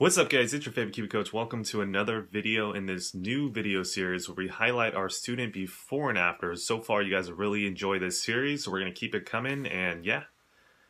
What's up guys, it's your favorite QB coach. Welcome to another video in this new video series where we highlight our student before and after. So far you guys have really enjoyed this series, so we're going to keep it coming and yeah,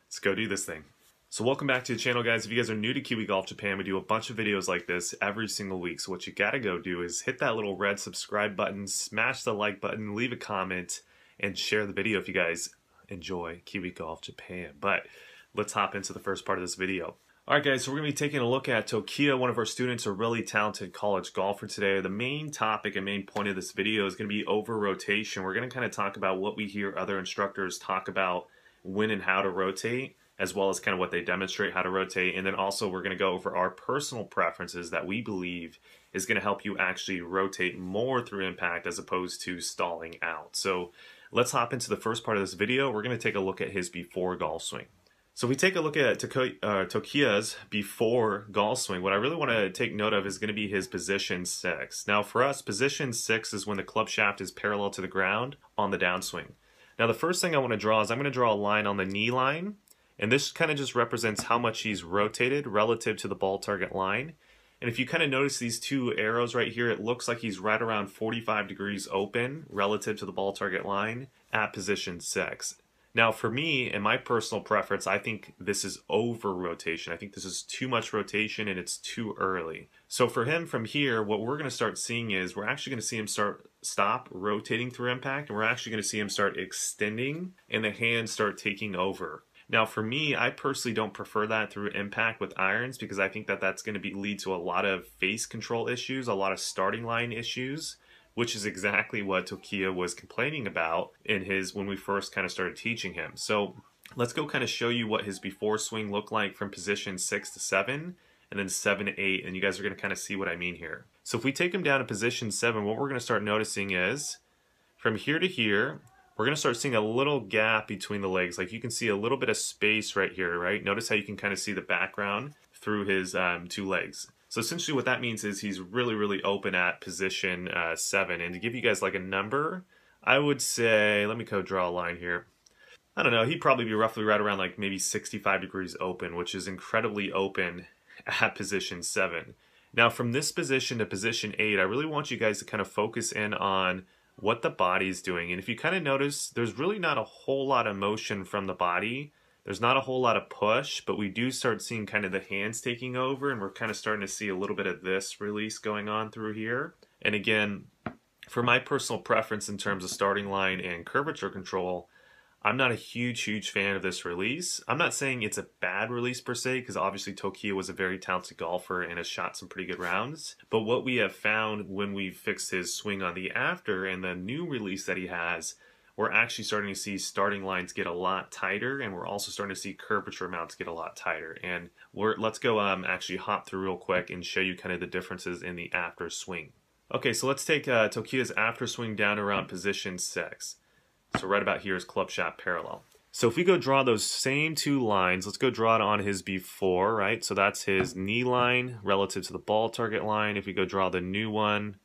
let's go do this thing. So welcome back to the channel guys. If you guys are new to Kiwi Golf Japan, we do a bunch of videos like this every single week. So what you gotta go do is hit that little red subscribe button, smash the like button, leave a comment, and share the video if you guys enjoy Kiwi Golf Japan. But let's hop into the first part of this video. Alright guys, so we're going to be taking a look at Tokia, one of our students, a really talented college golfer today. The main topic and main point of this video is going to be over rotation. We're going to kind of talk about what we hear other instructors talk about when and how to rotate, as well as kind of what they demonstrate how to rotate. And then also we're going to go over our personal preferences that we believe is going to help you actually rotate more through impact as opposed to stalling out. So let's hop into the first part of this video. We're going to take a look at his before golf swing. So if we take a look at Tokia's before golf swing, what I really want to take note of is going to be his position 6. Now for us, position 6 is when the club shaft is parallel to the ground on the downswing. Now the first thing I want to draw is I'm going to draw a line on the knee line, and this kind of just represents how much he's rotated relative to the ball target line. And if you kind of notice these two arrows right here, it looks like he's right around 45 degrees open relative to the ball target line at position 6. Now for me, and my personal preference, I think this is over rotation. I think this is too much rotation and it's too early. So for him from here, what we're going to start seeing is we're actually going to see him stop rotating through impact, and we're actually going to see him start extending and the hands start taking over. Now for me, I personally don't prefer that through impact with irons because I think that that's going to lead to a lot of face control issues, a lot of starting line issues, which is exactly what Tokia was complaining about in when we first kind of started teaching him. So let's go kind of show you what his before swing looked like from position 6 to 7 and then 7 to 8, and you guys are going to kind of see what I mean here. So if we take him down to position 7, what we're going to start noticing is from here to here, we're going to start seeing a little gap between the legs. Like you can see a little bit of space right here, right? Notice how you can kind of see the background through his two legs. So essentially what that means is he's really open at position 7. And to give you guys like a number, I would say, let me go draw a line here. I don't know, he'd probably be roughly right around like maybe 65 degrees open, which is incredibly open at position 7. Now from this position to position 8, I really want you guys to kind of focus in on what the body's doing. And if you kind of notice, there's really not a whole lot of motion from the body. There's not a whole lot of push, but we do start seeing kind of the hands taking over, and we're kind of starting to see a little bit of this release going on through here. And again, for my personal preference in terms of starting line and curvature control, I'm not a huge fan of this release. I'm not saying it's a bad release per se, because obviously Tokia was a very talented golfer and has shot some pretty good rounds. But what we have found when we've fixed his swing on the after and the new release that he has, we're actually starting to see starting lines get a lot tighter, and we're also starting to see curvature amounts get a lot tighter. And let's go actually hop through real quick and show you kind of the differences in the after swing. Okay, so let's take Tokia's after swing down around position 6. So right about here is club shaft parallel. So if we go draw those same two lines, let's go draw it on his before, right? So that's his knee line relative to the ball target line. If we go draw the new one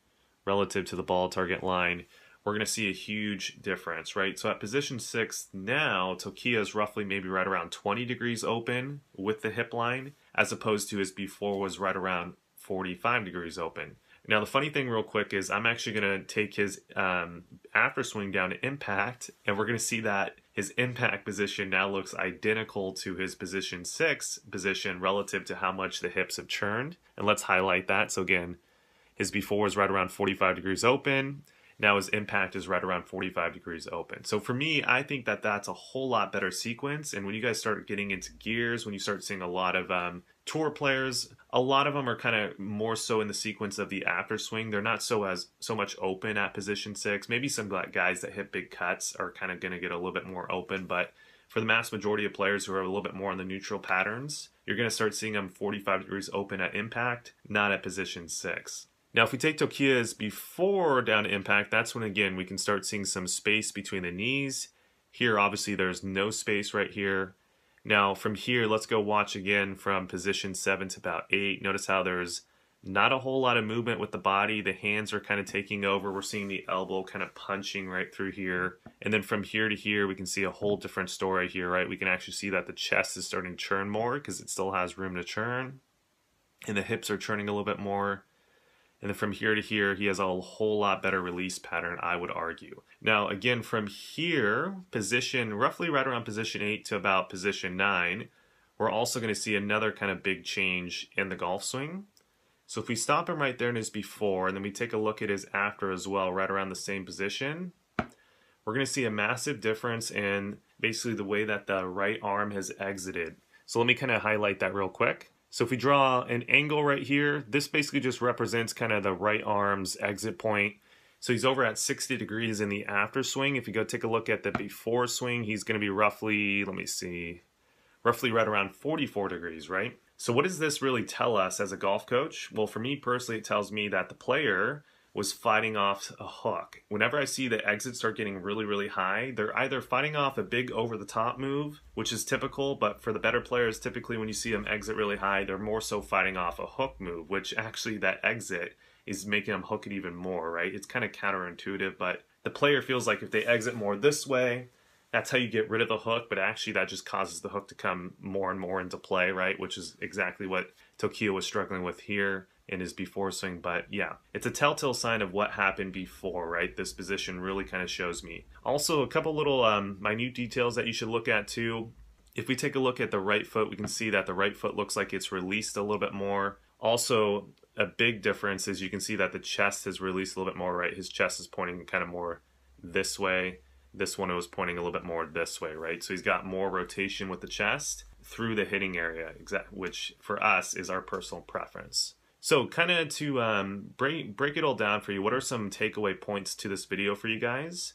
relative to the ball target line, we're going to see a huge difference, right? So at position 6 now, Tokia is roughly maybe right around 20 degrees open with the hip line, as opposed to his before was right around 45 degrees open. Now the funny thing real quick is I'm actually going to take his after swing down to impact, and we're going to see that his impact position now looks identical to his position 6 position relative to how much the hips have churned. And let's highlight that. So again, his before is right around 45 degrees open. Now his impact is right around 45 degrees open. So for me, I think that that's a whole lot better sequence. And when you guys start getting into gears, when you start seeing a lot of tour players, a lot of them are kind of more so in the sequence of the after swing. They're not so much open at position 6. Maybe some guys that hit big cuts are kind of going to get a little bit more open. But for the mass majority of players who are a little bit more on the neutral patterns, you're going to start seeing them 45 degrees open at impact, not at position 6. Now if we take Tokia's before down to impact, that's when again we can start seeing some space between the knees. Here obviously there's no space right here. Now from here, let's go watch again from position 7 to about 8. Notice how there's not a whole lot of movement with the body. The hands are kind of taking over. We're seeing the elbow kind of punching right through here. And then from here to here, we can see a whole different story here, right? We can actually see that the chest is starting to churn more because it still has room to churn. and the hips are turning a little bit more. And then from here to here, he has a whole lot better release pattern, I would argue. Now, again, from here, position, roughly right around position 8 to about position 9, we're also going to see another kind of big change in the golf swing. So if we stop him right there in his before, and then we take a look at his after as well, right around the same position, we're going to see a massive difference in basically the way that the right arm has exited. So let me kind of highlight that real quick. So if we draw an angle right here, this basically just represents kind of the right arm's exit point. So he's over at 60 degrees in the after swing. If you go take a look at the before swing, he's going to be roughly, let me see, roughly right around 44 degrees, right? So what does this really tell us as a golf coach? Well, for me personally, it tells me that the player was fighting off a hook. Whenever I see the exits start getting really, really high, they're either fighting off a big over-the-top move, which is typical, but for the better players, typically when you see them exit really high, they're more so fighting off a hook move, which actually that exit is making them hook it even more, right? It's kind of counterintuitive, but the player feels like if they exit more this way, that's how you get rid of the hook, but actually that just causes the hook to come more and more into play, right? Which is exactly what Tokiya was struggling with here in his before swing. But yeah, it's a telltale sign of what happened before, right? This position really kind of shows me. Also, a couple little minute details that you should look at too. If we take a look at the right foot, we can see that the right foot looks like it's released a little bit more. Also, a big difference is you can see that the chest has released a little bit more, right? His chest is pointing kind of more this way. This one was pointing a little bit more this way, right? So he's got more rotation with the chest through the hitting area, which for us is our personal preference. So kind of to break it all down for you, what are some takeaway points to this video for you guys?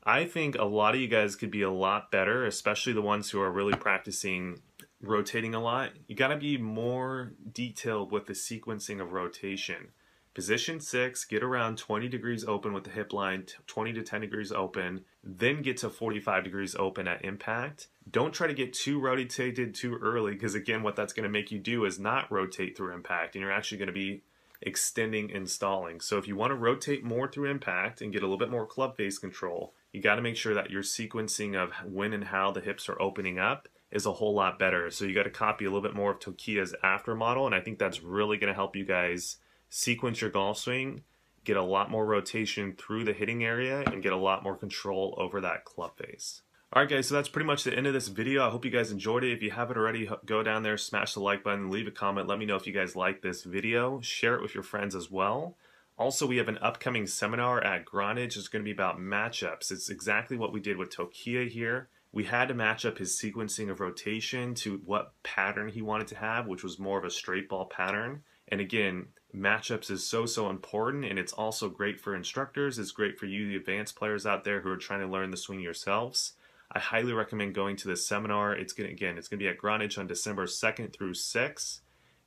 I think a lot of you guys could be a lot better, especially the ones who are really practicing rotating a lot. You got to be more detailed with the sequencing of rotation. Position 6, get around 20 degrees open with the hip line, 20 to 10 degrees open, then get to 45 degrees open at impact. Don't try to get too rotated too early, because again, what that's going to make you do is not rotate through impact, and you're actually going to be extending and stalling. So if you want to rotate more through impact and get a little bit more club face control, you got to make sure that your sequencing of when and how the hips are opening up is a whole lot better. So you got to copy a little bit more of Tokiya's after model, and I think that's really going to help you guys sequence your golf swing, get a lot more rotation through the hitting area, and get a lot more control over that club face. Alright guys, so that's pretty much the end of this video. I hope you guys enjoyed it. If you haven't already, go down there, smash the like button, leave a comment, let me know if you guys like this video. Share it with your friends as well. Also, we have an upcoming seminar at Greenwich. It's going to be about matchups. It's exactly what we did with Tokiya here. We had to match up his sequencing of rotation to what pattern he wanted to have, which was more of a straight ball pattern. And again, matchups is so important, and it's also great for instructors. It's great for you, the advanced players out there who are trying to learn the swing yourselves. I highly recommend going to this seminar. It's going to be at Greenwich on December 2nd through 6th.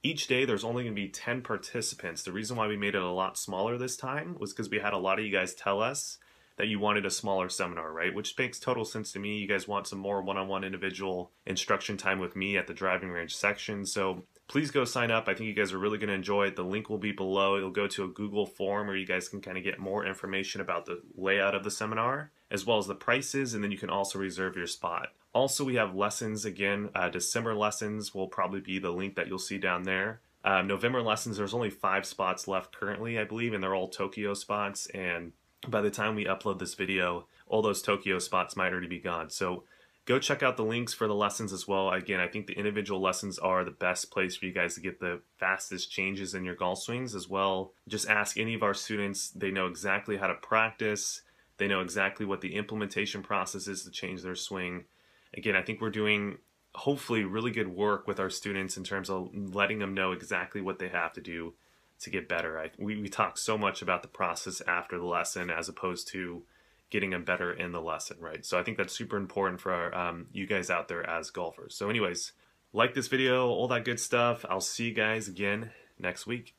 Each day, there's only going to be 10 participants. The reason why we made it a lot smaller this time was because we had a lot of you guys tell us that you wanted a smaller seminar, right? Which makes total sense to me. You guys want some more one-on-one individual instruction time with me at the driving range section. So please go sign up. I think you guys are really going to enjoy it. The link will be below. It'll go to a Google form where you guys can kind of get more information about the layout of the seminar, as well as the prices, and then you can also reserve your spot. Also, we have lessons again. December lessons will probably be the link that you'll see down there. November lessons, there's only 5 spots left currently, I believe, and they're all Tokyo spots. And by the time we upload this video, all those Tokyo spots might already be gone. So go check out the links for the lessons as well. Again, I think the individual lessons are the best place for you guys to get the fastest changes in your golf swings as well. Just ask any of our students. They know exactly how to practice. They know exactly what the implementation process is to change their swing. Again, I think we're doing hopefully really good work with our students in terms of letting them know exactly what they have to do to get better. We talk so much about the process after the lesson as opposed to getting them better in the lesson, right? So I think that's super important for our, you guys out there as golfers. So anyways, like this video, all that good stuff. I'll see you guys again next week.